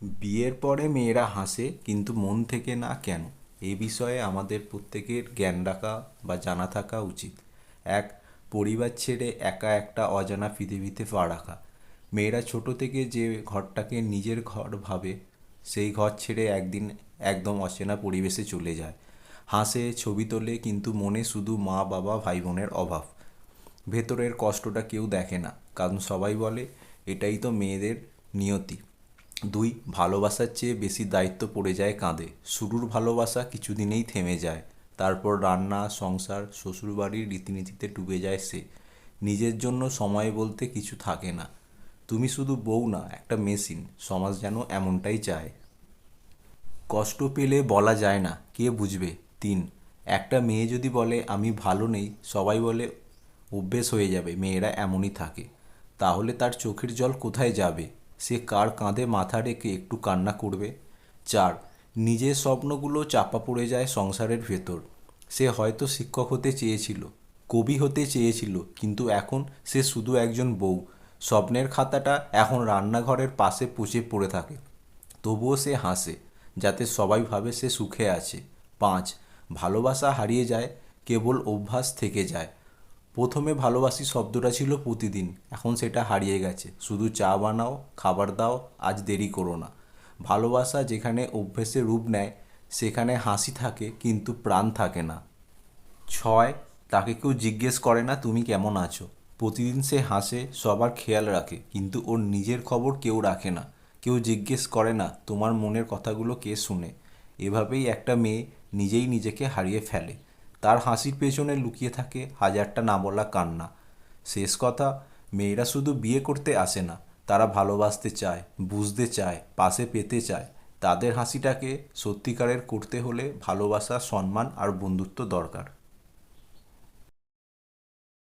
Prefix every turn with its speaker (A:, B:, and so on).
A: বিয়ের পরে মেয়েরা হাসে কিন্তু মন থেকে না কেন? এই বিষয়ে আমাদের প্রত্যেকের জ্ঞান রাখা বা জানা থাকা উচিত। এক, পরিবার ছেড়ে একা একটা অজানা পৃথিবীতে পা রাখা। মেয়েরা ছোট থেকে যে ঘরটাকে নিজের ঘর ভাবে, সেই ঘর ছেড়ে একদিন একদম অচেনা পরিবেশে চলে যায়। হাসে, ছবি তোলে, কিন্তু মনে শুধু মা বাবা ভাই বোনের অভাব। ভেতরের কষ্টটা কেউ দেখে না, কারণ সবাই বলে এটাই তো মেয়েদের নিয়তি। দুই, ভালোবাসার চেয়ে বেশি দায়িত্ব পড়ে যায় কাঁধে। শুরুর ভালোবাসা কিছুদিনেই থেমে যায়, তারপর রান্না, সংসার, শ্বশুরবাড়ির রীতিনীতিতে ডুবে যায় সে। নিজের জন্য সময় বলতে কিছু থাকে না। তুমি শুধু বউ না, একটা মেশিন। সমাজ যেন এমনটাই চায়। কষ্ট পেলে বলা যায় না, কে বুঝবে? তিন, একটা মেয়ে যদি বলে আমি ভালো নেই, সবাই বলে অভ্যেস হয়ে যাবে, মেয়েরা এমনই থাকে। তাহলে তার চোখের জল কোথায় যাবে? সে কার কাঁধে মাথা রেখে একটু কান্না করবে? চার, নিজের স্বপ্নগুলো চাপা পড়ে যায় সংসারের ভেতর। সে হয়তো শিক্ষক হতে চেয়েছিল, কবি হতে চেয়েছিল, কিন্তু এখন সে শুধু একজন বউ। স্বপ্নের খাতাটা এখন রান্নাঘরের পাশে পচে পড়ে থাকে, তবুও সে হাসে, যাতে সবাই ভাবে সে সুখে আছে। পাঁচ, ভালোবাসা হারিয়ে যায়, কেবল অভ্যাস থেকে যায়। প্রথমে ভালোবাসি শব্দটা ছিল প্রতিদিন, এখন সেটা হারিয়ে গেছে। শুধু চা বানাও, খাবার দাও, আজ দেরি করো না। ভালোবাসা যেখানে অভ্যেসে রূপ নেয়, সেখানে হাসি থাকে কিন্তু প্রাণ থাকে না। ছয়, তাকে কেউ জিজ্ঞেস করে না তুমি কেমন আছো। প্রতিদিন সে হাসে, সবার খেয়াল রাখে, কিন্তু ওর নিজের খবর কেউ রাখে না। কেউ জিজ্ঞেস করে না তোমার মনের কথাগুলো কে শুনে। এভাবেই একটা মেয়ে নিজেই নিজেকে হারিয়ে ফেলে। তার হাসির পেছনে লুকিয়ে থাকে হাজারটা না বলা কান্না। শেষ কথা, মেয়েরা শুধু বিয়ে করতে আসে না, তারা ভালোবাসতে চায়, বুঝতে চায়, পাশে পেতে চায়। তাদের হাসিটাকে সত্যিকারের করতে হলে ভালোবাসা, সম্মান আর বন্ধুত্ব দরকার।